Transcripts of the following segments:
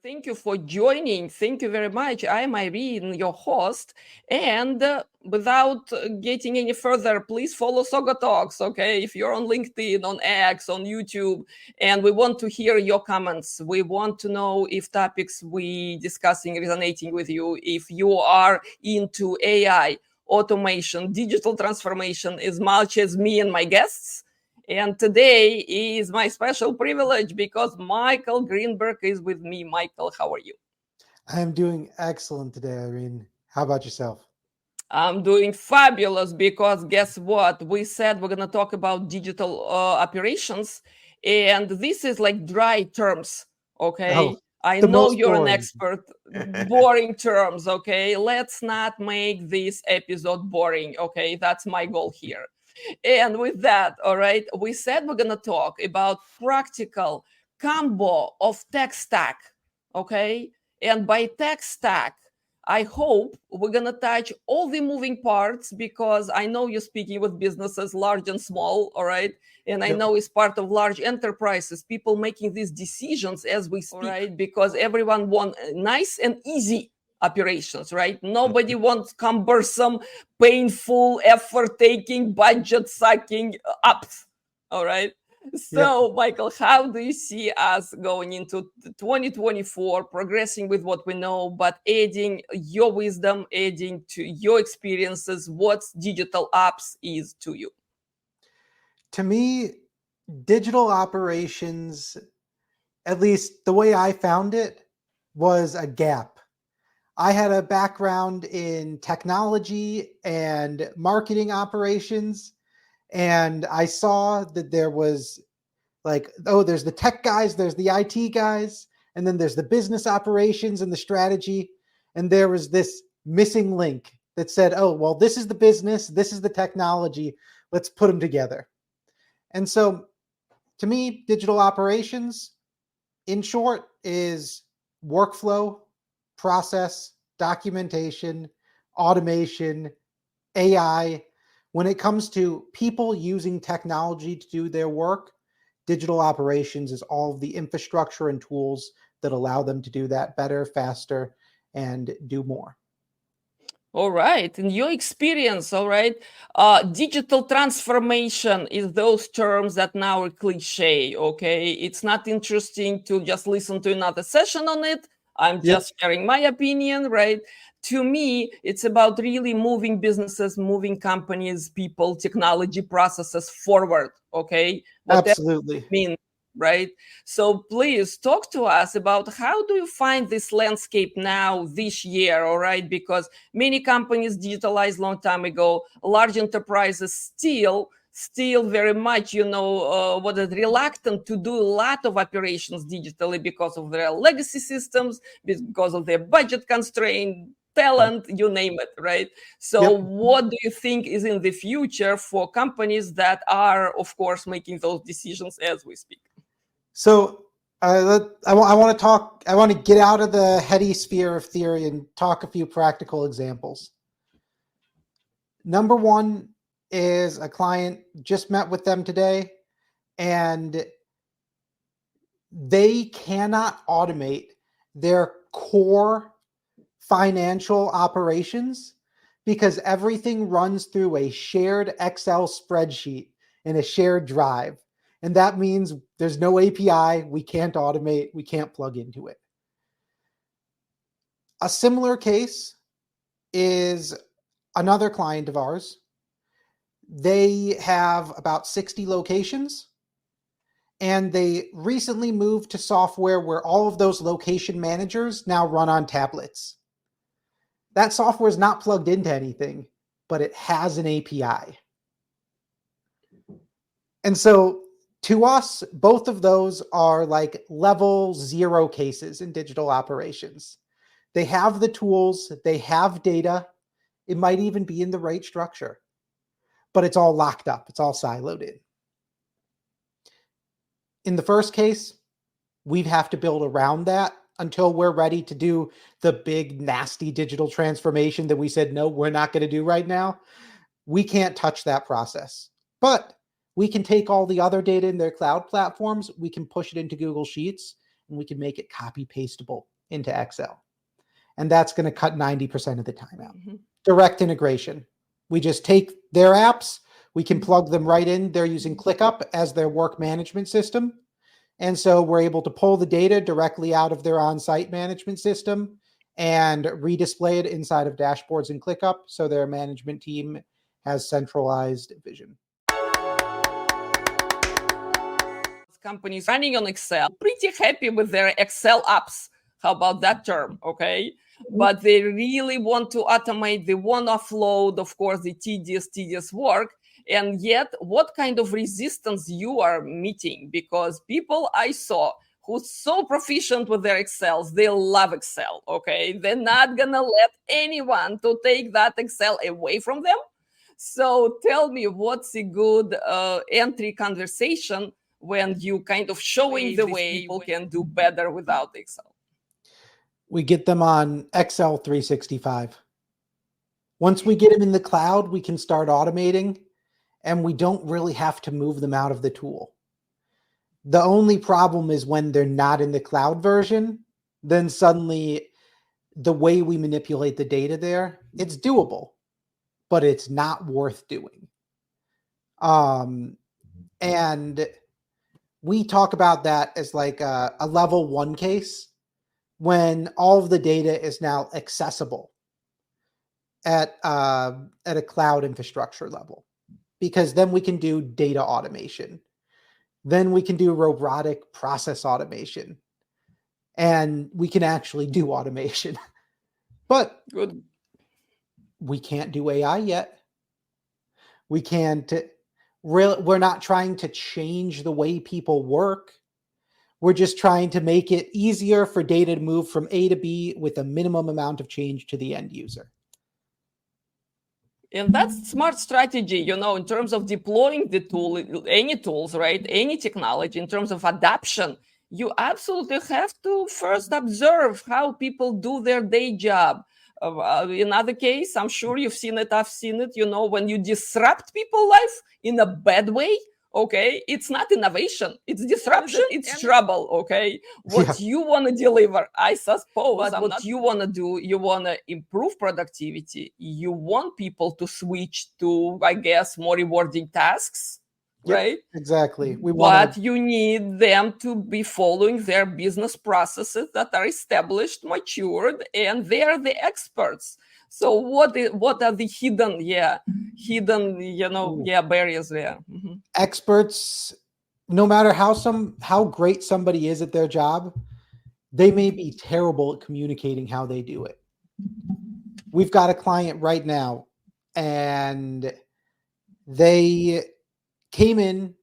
Thank you for joining. Thank you very much. I'm Irene, your host. And without getting any further, please follow SaugaTalks, okay? If you're on LinkedIn, on X, on YouTube, and we want to hear your comments. We want to know if topics we discussing resonating with you, if you are into AI, automation, digital transformation as much as me and my guests. And today is my special privilege because Michael Greenberg is with me. Michael, how are you? I'm doing excellent today, Irene. How about yourself? I'm doing fabulous because guess what? We said we're going to talk about digital operations, and this is like dry terms, Oh, okay? I the know most you're an boring. expert. Boring terms, okay? Let's not make this episode boring, okay? That's my goal here. And with that, all right, we said we're going to talk about practical combo of tech stack, okay? And by tech stack, I hope we're going to touch all the moving parts because I know you're speaking with businesses, large and small, all right? And I Yep. know it's part of large enterprises, people making these decisions as we speak, all right? Because everyone wants nice and easy operations, right? Nobody wants cumbersome, painful, effort taking, budget sucking apps, all right? Yep. So, Michael, how do you see us going into 2024, progressing with what we know, but adding your wisdom, adding to your experiences, what digital apps is to you? To me, digital operations, at least the way I found it, was a gap. I had a background in technology and marketing operations, and I saw that there was like, oh, there's the tech guys, there's the IT guys, and then there's the business operations and the strategy. And there was this missing link that said, oh, well, this is the business, this is the technology, let's put them together. And so to me, digital operations, in short, is workflow, process, documentation, automation, AI. When it comes to people using technology to do their work, digital operations is all of the infrastructure and tools that allow them to do that better, faster, and do more. All right. In your experience, all right, digital transformation is those terms that now are cliche, okay? It's not interesting to just listen to another session on it. I'm Yep, just sharing my opinion, right? To me, it's about really moving businesses, moving companies, people, technology processes forward, okay? Whatever absolutely. it means, right? So please talk to us about how do you find this landscape now this year, all right? Because many companies digitalized long time ago, large enterprises still very much, what is reluctant to do a lot of operations digitally because of their legacy systems, because of their budget constraint, Yep. talent, you name it, right? So Yep. what do you think is in the future for companies that are, of course, making those decisions as we speak? So I want to talk, I want to get out of the heady sphere of theory and talk a few practical examples. Number one is a client, just met with them today, and they cannot automate their core financial operations because everything runs through a shared Excel spreadsheet in a shared drive. And that means there's no API, we can't automate, we can't plug into it. A similar case is another client of ours. They have about 60 locations, and they recently moved to software where all of those location managers now run on tablets. That software is not plugged into anything, but it has an API. And so to us, both of those are like level 0 cases in digital operations. They have the tools, they have data, it might even be in the right structure, but it's all locked up, it's all siloed in. In the first case, we'd have to build around that until we're ready to do the big, nasty digital transformation that we said, no, we're not going to do right now. We can't touch that process. But we can take all the other data in their cloud platforms, we can push it into Google Sheets, and we can make it copy pastable into Excel. And that's going to cut 90% of the time out. Direct integration. We just take their apps, we can plug them right in. They're using ClickUp as their work management system. And so we're able to pull the data directly out of their on-site management system and redisplay it inside of dashboards in ClickUp, so their management team has centralized vision. Companies running on Excel, pretty happy with their Excel apps. How about that term? Okay. But they really want to automate. They want to offload, of course, the tedious work. And yet, what kind of resistance you are meeting? Because people I saw who's so proficient with their Excels, they love Excel, okay? They're not gonna let anyone to take that Excel away from them. So tell me, what's a good entry conversation when you kind of showing the way people can do better without Excel? We get them on Excel 365. Once we get them in the cloud, we can start automating, and we don't really have to move them out of the tool. The only problem is when they're not in the cloud version, then suddenly the way we manipulate the data there, it's doable, but it's not worth doing. And we talk about that as like a level 1 case, when all of the data is now accessible at a cloud infrastructure level, because then we can do data automation. Then we can do robotic process automation, and we can actually do automation. But good, we can't do AI yet. We can't we're not trying to change the way people work. We're just trying to make it easier for data to move from A to B with a minimum amount of change to the end user. And that's smart strategy, in terms of deploying the tool, any tools, right? Any technology, in terms of adoption, you absolutely have to first observe how people do their day job. In other case, I'm sure you've seen it, I've seen it, when you disrupt people's life in a bad way, okay, it's not innovation, it's disruption, it's trouble, okay? What you want to deliver, I suppose, but what you want to do, you want to improve productivity, you want people to switch to, I guess, more rewarding tasks, right? Exactly. But you need them to be following their business processes that are established, matured, and they are the experts. So what are the hidden barriers there? Mm-hmm. Experts, no matter how great somebody is at their job, they may be terrible at communicating how they do it. We've got a client right now, and they came in,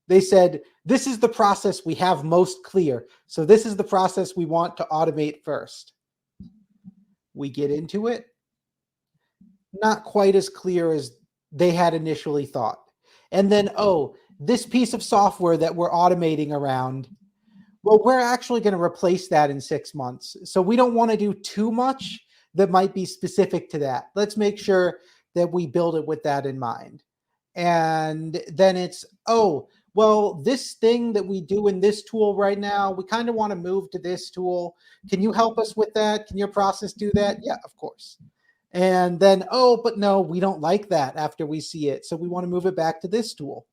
they said, this is the process we have most clear. So this is the process we want to automate first. We get into it. Not quite as clear as they had initially thought. And then, this piece of software that we're automating around, well, we're actually going to replace that in 6 months. So we don't want to do too much that might be specific to that. Let's make sure that we build it with that in mind. And then it's, this thing that we do in this tool right now, we kind of want to move to this tool. Can you help us with that? Can your process do that? Yeah, of course. And then, but no, we don't like that after we see it. So we want to move it back to this tool.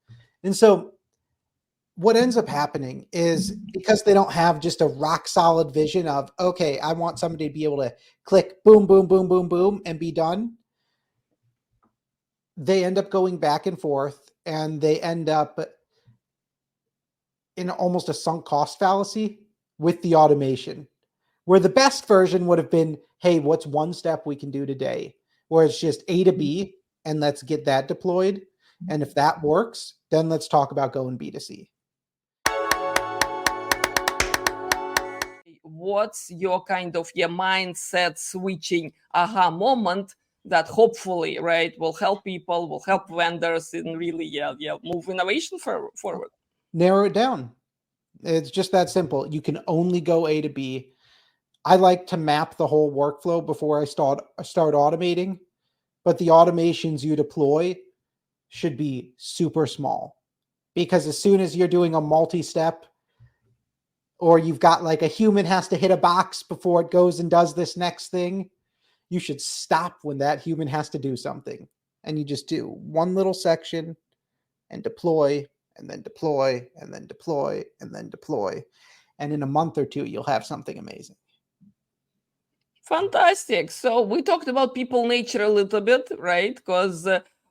And so what ends up happening is, because they don't have just a rock solid vision of, okay, I want somebody to be able to click boom, boom, boom, boom, boom, and be done. They end up going back and forth, and they end up in almost a sunk cost fallacy with the automation, where the best version would have been, hey, what's one step we can do today? Where it's just A to B, and let's get that deployed. And if that works, then let's talk about going B to C. What's your kind of mindset switching aha moment that hopefully, right, will help people, will help vendors in really, move innovation forward? Narrow it down. It's just that simple. You can only go A to B. I like to map the whole workflow before I start automating, but the automations you deploy should be super small, because as soon as you're doing a multi-step, or you've got like a human has to hit a box before it goes and does this next thing, you should stop when that human has to do something. And you just do one little section and deploy, and then deploy, and then deploy, and then deploy. And in a month or two, you'll have something amazing. Fantastic. So we talked about people nature a little bit, right? Because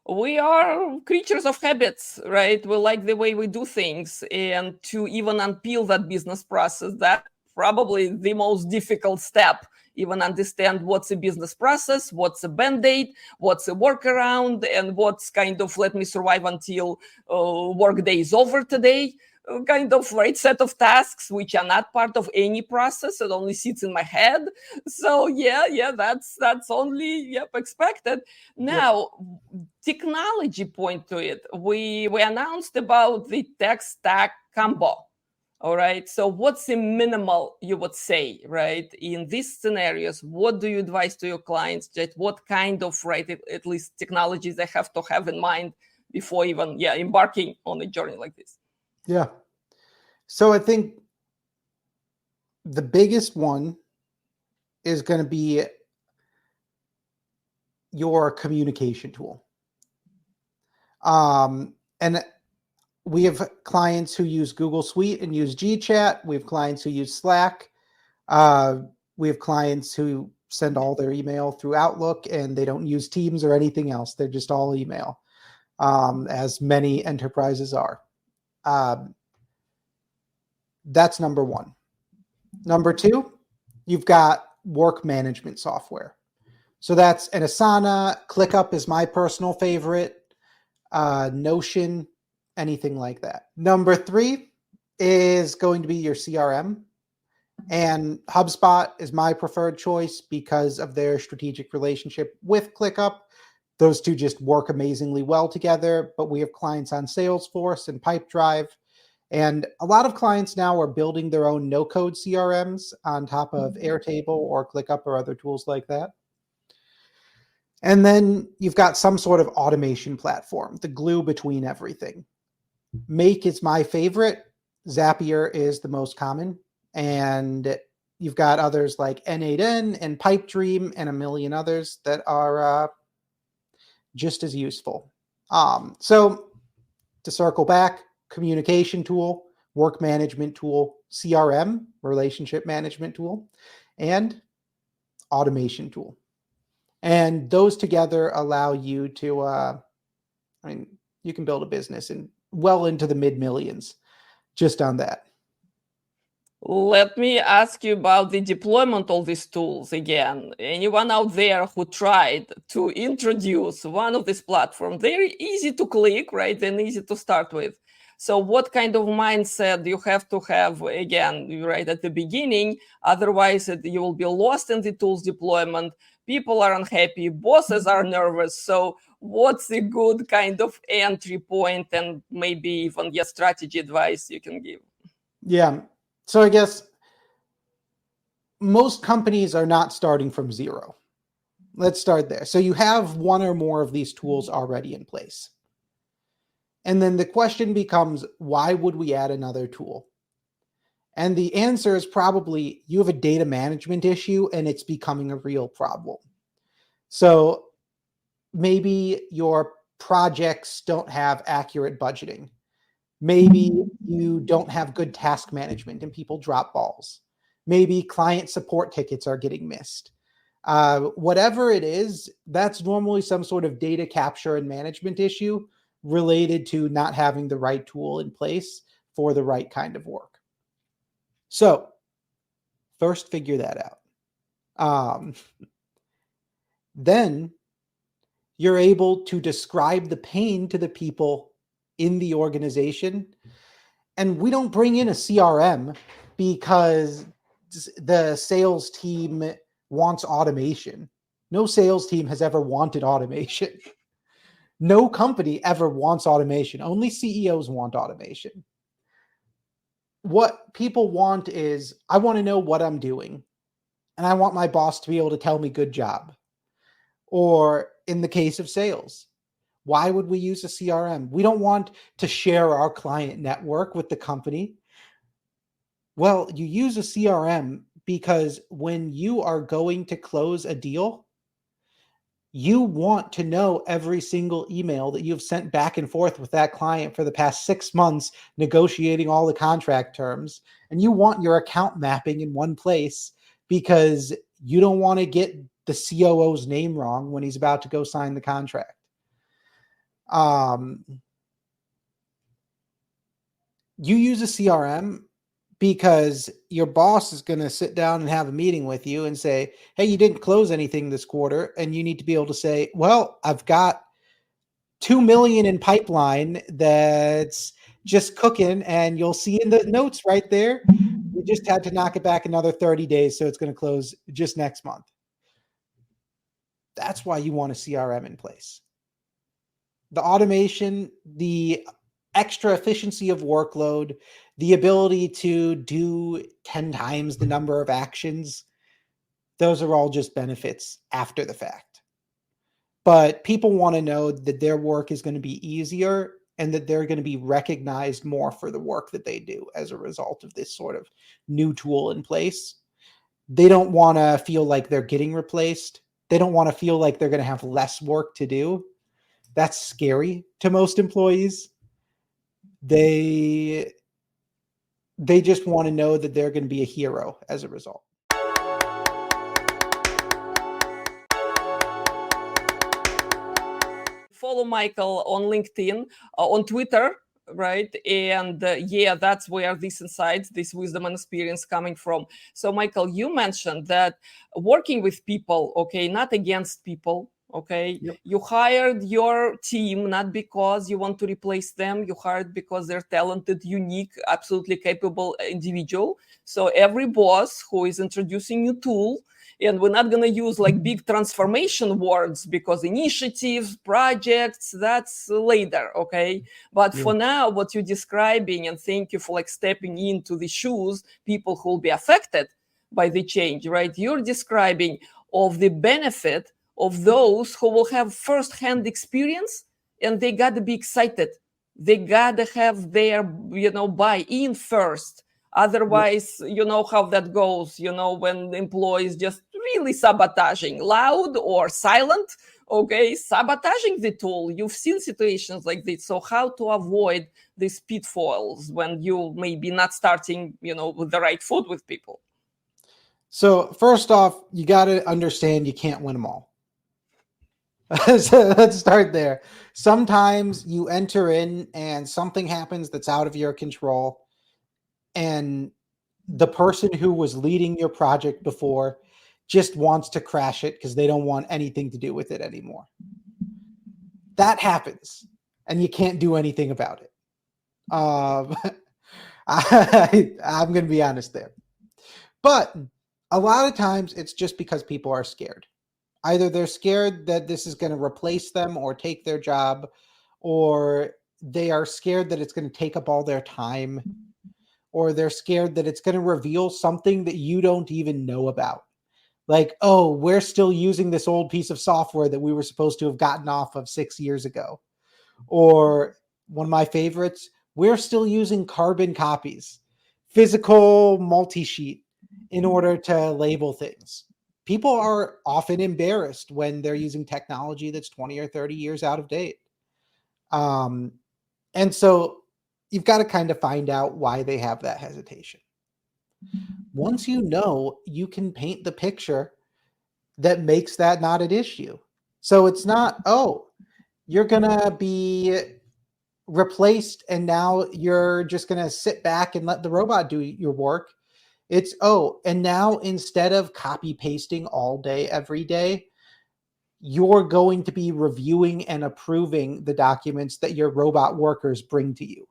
we are creatures of habits, right? We like the way we do things. And to even unpeel that business process, that's probably the most difficult step. Even understand what's a business process, what's a band-aid, what's a workaround, and what's kind of let me survive until work day is over today. Kind of right set of tasks which are not part of any process. It only sits in my head. So yeah, that's only expected. Now, technology point to it. We announced about the tech stack combo. All right. So what's the minimal you would say, right? In these scenarios, what do you advise to your clients that what kind of at least technologies they have to have in mind before even embarking on a journey like this? Yeah. So I think the biggest one is going to be your communication tool. And we have clients who use Google Suite and use GChat. We have clients who use Slack. We have clients who send all their email through Outlook and they don't use Teams or anything else. They're just all email, as many enterprises are. That's number one. Number two, you've got work management software. So that's an Asana. ClickUp is my personal favorite. Notion, anything like that. Number three is going to be your CRM. And HubSpot is my preferred choice because of their strategic relationship with ClickUp. Those two just work amazingly well together. But we have clients on Salesforce and Pipedrive. And a lot of clients now are building their own no-code CRMs on top of Airtable or ClickUp or other tools like that. And then you've got some sort of automation platform, the glue between everything. Make is my favorite. Zapier is the most common. And you've got others like N8N and Pipedream and a million others that are just as useful. So to circle back, communication tool, work management tool, CRM, relationship management tool, and automation tool. And those together allow you to, you can build a business in well into the mid-millions just on that. Let me ask you about the deployment of these tools again. Anyone out there who tried to introduce one of these platforms, they're easy to click, right? And easy to start with. So what kind of mindset you have to have, again, right at the beginning? Otherwise, you will be lost in the tools deployment. People are unhappy. Bosses are nervous. So what's the good kind of entry point and maybe even strategy advice you can give? Yeah. So I guess most companies are not starting from zero. Let's start there. So you have one or more of these tools already in place. And then the question becomes, why would we add another tool? And the answer is probably you have a data management issue and it's becoming a real problem. So maybe your projects don't have accurate budgeting. Maybe you don't have good task management and people drop balls. Maybe client support tickets are getting missed. Whatever it is, that's normally some sort of data capture and management issue related to not having the right tool in place for the right kind of work. So first figure that out. Then you're able to describe the pain to the people in the organization. And we don't bring in a CRM because the sales team wants automation. No sales team has ever wanted automation. No company ever wants automation. Only CEOs want automation. What people want is, I want to know what I'm doing, and I want my boss to be able to tell me good job. Or in the case of sales, why would we use a CRM? We don't want to share our client network with the company. Well, you use a CRM because when you are going to close a deal, you want to know every single email that you've sent back and forth with that client for the past 6 months, negotiating all the contract terms. And you want your account mapping in one place because you don't want to get the COO's name wrong when he's about to go sign the contract. You use a CRM because your boss is going to sit down and have a meeting with you and say, hey, you didn't close anything this quarter. And you need to be able to say, well, I've got 2 million in pipeline that's just cooking. And you'll see in the notes right there, we just had to knock it back another 30 days. So it's going to close just next month. That's why you want a CRM in place. The automation, the extra efficiency of workload, the ability to do 10 times the number of actions, those are all just benefits after the fact. But people want to know that their work is going to be easier and that they're going to be recognized more for the work that they do as a result of this sort of new tool in place. They don't want to feel like they're getting replaced. They don't want to feel like they're going to have less work to do. That's scary to most employees. They just want to know that they're going to be a hero as a result. Follow Michael on LinkedIn, on Twitter, right? And yeah, that's where these insights, this wisdom and experience coming from. So Michael, you mentioned that working with people, okay, not against people. Okay, Yep. You hired your team not because you want to replace them. You hired because they're talented, unique, absolutely capable individual. So every boss who is introducing new tool, and we're not going to use like big transformation words because initiatives, projects, that's later, okay? But for now, what you're describing, and thank you for like stepping into the shoes, people who will be affected by the change, right? You're describing of the benefit of those who will have first-hand experience, and they got to be excited. They got to have their, buy-in first. Otherwise, you know how that goes, when the employees just really sabotaging, loud or silent, okay, sabotaging the tool. You've seen situations like this. So how to avoid these pitfalls when you maybe not starting, with the right foot with people? So first off, you got to understand you can't win them all. So let's start there. Sometimes you enter in and something happens that's out of your control, and the person who was leading your project before just wants to crash it because they don't want anything to do with it anymore. That happens, and you can't do anything about it. I'm going to be honest there. But a lot of times it's just because people are scared. Either they're scared that this is going to replace them or take their job, or they are scared that it's going to take up all their time, or they're scared that it's going to reveal something that you don't even know about. Like, oh, we're still using this old piece of software that we were supposed to have gotten off of 6 years ago. Or one of my favorites, we're still using carbon copies, physical multi-sheet in order to label things. People are often embarrassed when they're using technology that's 20 or 30 years out of date. And so you've got to kind of find out why they have that hesitation. Once you know, you can paint the picture that makes that not an issue. So it's not, oh, you're going to be replaced and now you're just going to sit back and let the robot do your work. It's, oh, and now instead of copy pasting all day, every day, you're going to be reviewing and approving the documents that your robot workers bring to you.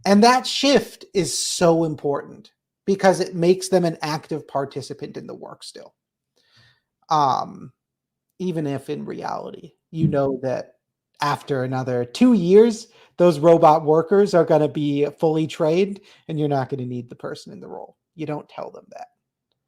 And that shift is so important because it makes them an active participant in the work still. Even if in reality, you know that after another 2 years, those robot workers are going to be fully trained and you're not going to need the person in the role. You don't tell them that.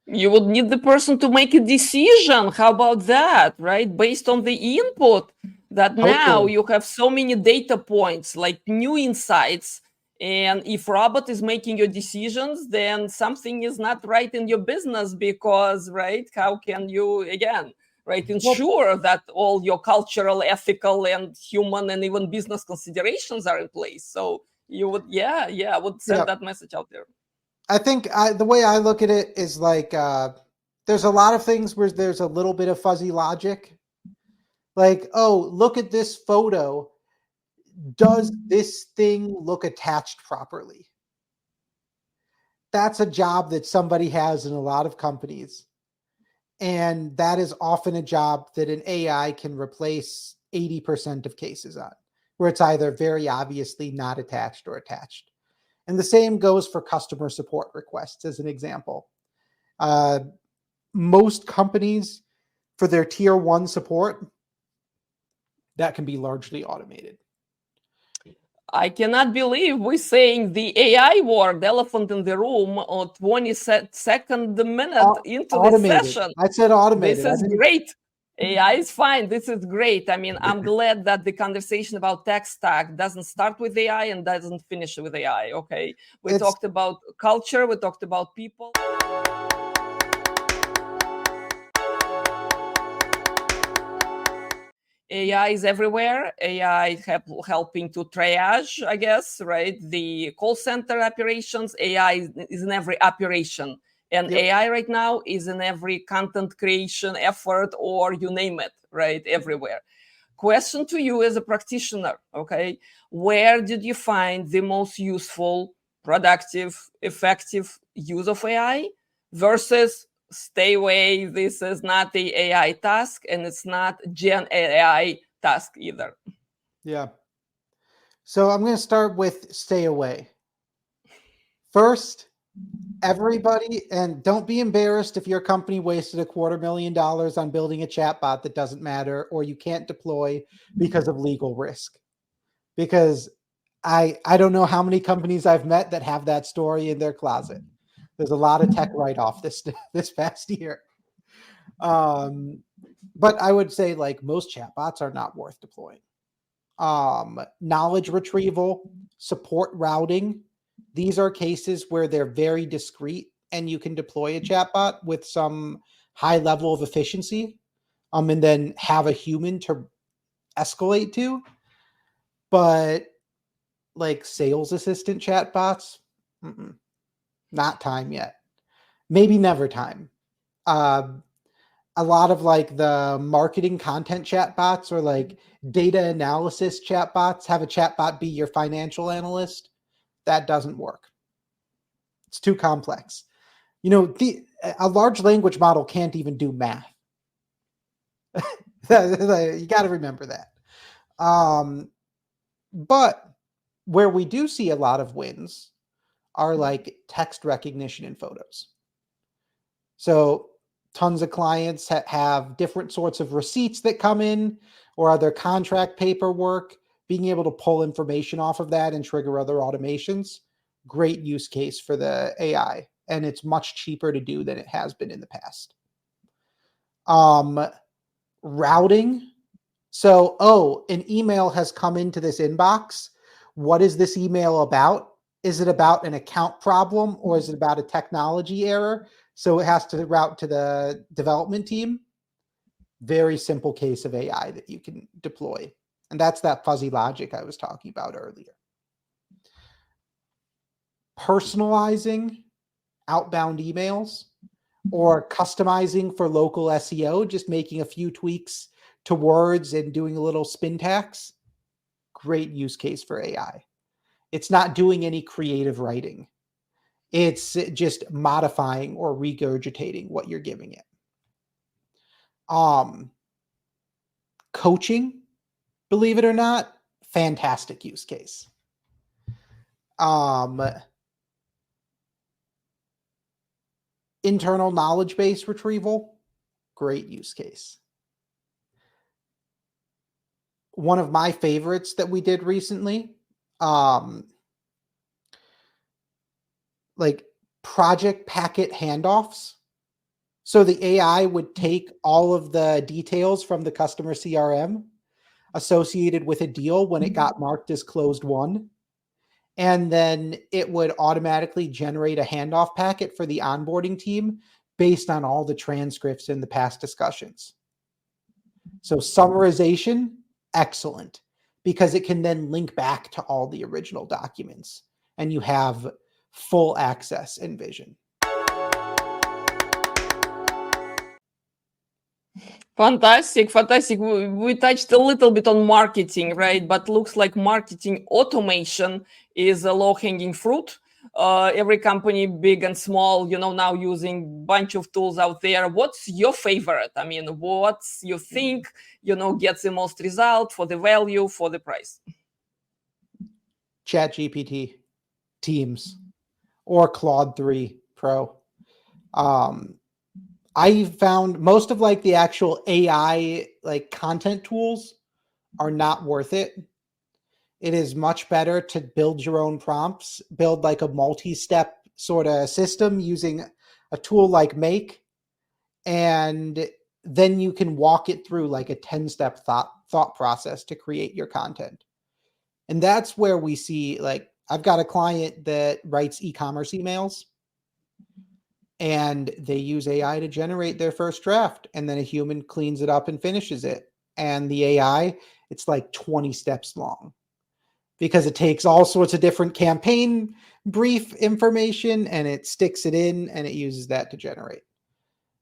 You would need the person to make a decision. How about that, right? Based on the input that now Hopefully. you have so many data points, like new insights, And if robot is making your decisions, then something is not right in your business, because, right, how can you, again, right, ensure that all your cultural, ethical, and human, and even business considerations are in place? So you would, I would send that message out there. I think the way I look at it is like there's a lot of things where there's a little bit of fuzzy logic. Like, oh, look at this photo. Does this thing look attached properly? That's a job that somebody has in a lot of companies. And that is often a job that an AI can replace 80% of cases on, where it's either very obviously not attached or attached. And the same goes for customer support requests, as an example. Most companies, for their tier 1 support, that can be largely automated. I cannot believe we're saying the AI word, elephant in the room, or 22nd minute into automated. this session. I said automated. This is great. AI is fine. This is great. I mean, I'm glad that the conversation about tech stack doesn't start with AI and doesn't finish with AI. Okay. We talked about culture. We talked about people. AI is everywhere. AI helping to triage, I guess, right? The call center operations, AI is in every operation. And AI right now is in every content creation effort, or you name it, right? Everywhere. Question to you as a practitioner, okay? Where did you find the most useful, productive, effective use of AI versus stay away, this is not the AI task, and it's not Gen AI task either? Yeah. So I'm going to start with stay away. First, everybody, and don't be embarrassed if your company wasted $250,000 on building a chatbot that doesn't matter, or you can't deploy because of legal risk. Because I don't know how many companies I've met that have that story in their closet. There's a lot of tech write-off this past year. But I would say, like, most chatbots are not worth deploying. Knowledge retrieval, support routing, these are cases where they're very discrete and you can deploy a chatbot with some high level of efficiency, and then have a human to escalate to. But like sales assistant chatbots, not time yet. Maybe never time. A lot of like the marketing content chatbots or like data analysis chatbots, have a chatbot be your financial analyst. That doesn't work. It's too complex. You know, a large language model can't even do math. You got to remember that. But where we do see a lot of wins are like text recognition in photos. So tons of clients have different sorts of receipts that come in, or other contract paperwork, being able to pull information off of that and trigger other automations. Great use case for the AI, and it's much cheaper to do than it has been in the past. Routing. So, an email has come into this inbox. What is this email about? Is it about an account problem, or is it about a technology error? So it has to route to the development team. Very simple case of AI that you can deploy. And that's that fuzzy logic I was talking about earlier. Personalizing outbound emails, or customizing for local SEO, just making a few tweaks to words and doing a little spin tax. Great use case for AI. It's not doing any creative writing. It's just modifying or regurgitating what you're giving it. Coaching, believe it or not, fantastic use case. Internal knowledge base retrieval, great use case. One of my favorites that we did recently, like project packet handoffs. So the AI would take all of the details from the customer CRM associated with a deal when it got marked as closed won, And then it would automatically generate a handoff packet for the onboarding team based on all the transcripts in the past discussions. So summarization, excellent, because it can then link back to all the original documents and you have full access in Vision. Fantastic, fantastic. We touched a little bit on marketing, right? But looks like marketing automation is a low-hanging fruit. Every company, big and small, now using bunch of tools out there. What's your favorite? I mean, what's you think, gets the most result for the value, for the price? ChatGPT, Teams, or Claude 3 Pro. I found most of like the actual AI like content tools are not worth it. It is much better to build your own prompts, build like a multi-step sort of system using a tool like Make, and then you can walk it through like a 10-step thought process to create your content. And that's where we see, like, I've got a client that writes e-commerce emails, and they use AI to generate their first draft, and then a human cleans it up and finishes it. And the AI, it's like 20 steps long because it takes all sorts of different campaign brief information and it sticks it in and it uses that to generate.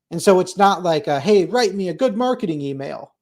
And so it's not like, hey, write me a good marketing email.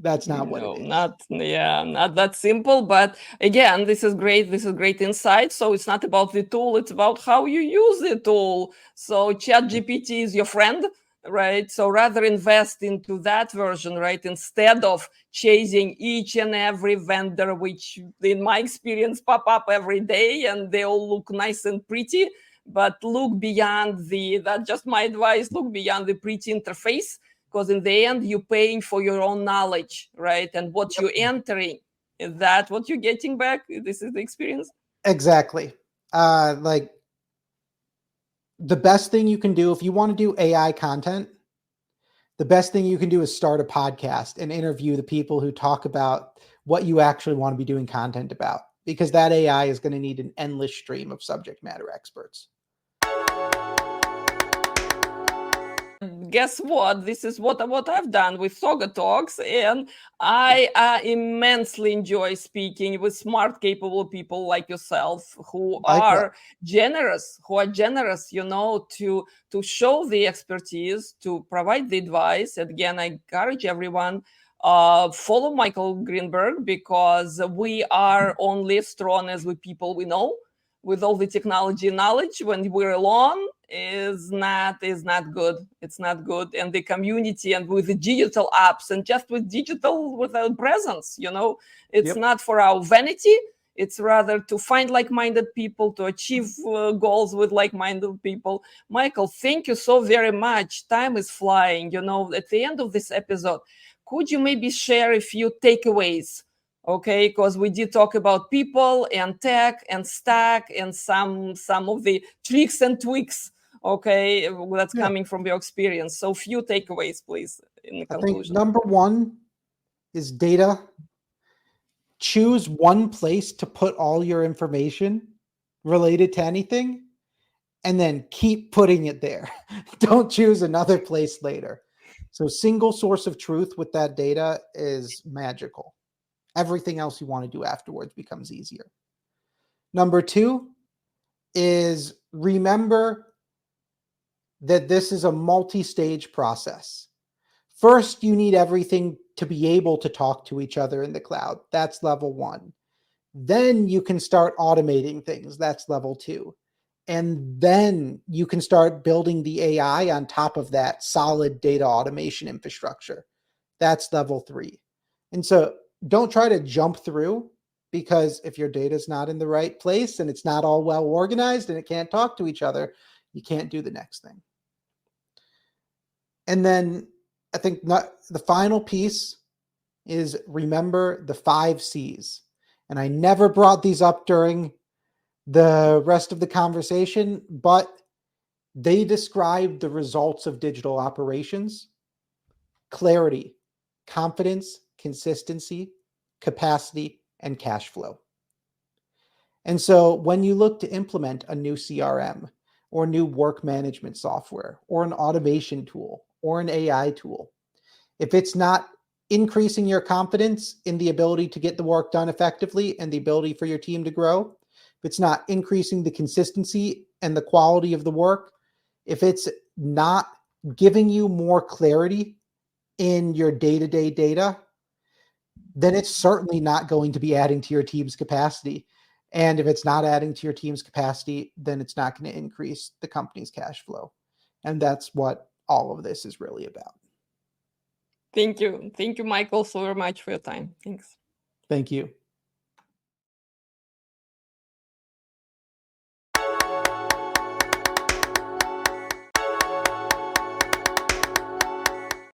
That's not what it is. Not that simple. But again, this is great. This is great insight. So it's not about the tool. It's about how you use the tool. So ChatGPT is your friend, right? So rather invest into that version, right? Instead of chasing each and every vendor, which in my experience pop up every day and they all look nice and pretty. But look beyond that's just my advice, look beyond the pretty interface. Because in the end, you're paying for your own knowledge, right? And what you're entering, is that what you're getting back? This is the experience? Exactly. Like the best thing you can do if you want to do AI content, the best thing you can do is start a podcast and interview the people who talk about what you actually want to be doing content about, because that AI is going to need an endless stream of subject matter experts. Guess what? This is what I've done with SaugaTalks, and I immensely enjoy speaking with smart, capable people like yourself who are generous, to show the expertise, to provide the advice. And again, I encourage everyone follow Michael Greenberg, because we are only as strong as the people we know. With all the technology knowledge, when we're alone, is not good. It's not good. And the community, and with the digital apps, and just with digital without presence, it's not for our vanity. It's rather to find like-minded people, to achieve goals with like-minded people. Michael, thank you so very much. Time is flying. At the end of this episode, could you maybe share a few takeaways? Okay, because we did talk about people and tech and stack and some of the tricks and tweaks. Okay, that's coming from your experience. So few takeaways, please, in the conclusion. I think number one is data. Choose one place to put all your information related to anything, and then keep putting it there. Don't choose another place later. So single source of truth with that data is magical. Everything else you want to do afterwards becomes easier. Number two is remember that this is a multi-stage process. First, you need everything to be able to talk to each other in the cloud. That's level one. Then you can start automating things. That's level two. And then you can start building the AI on top of that solid data automation infrastructure. That's level three. And so don't try to jump through, because if your data is not in the right place and it's not all well organized and it can't talk to each other, you can't do the next thing. And then I think the final piece is remember the 5 C's. And I never brought these up during the rest of the conversation, but they describe the results of digital operations: clarity, confidence, consistency, capacity, and cash flow. And so when you look to implement a new CRM or new work management software or an automation tool or an AI tool, if it's not increasing your confidence in the ability to get the work done effectively and the ability for your team to grow, if it's not increasing the consistency and the quality of the work, if it's not giving you more clarity in your day-to-day data, then it's certainly not going to be adding to your team's capacity. And if it's not adding to your team's capacity, then it's not going to increase the company's cash flow. And that's what all of this is really about. Thank you. Thank you, Michael, so very much for your time. Thanks. Thank you.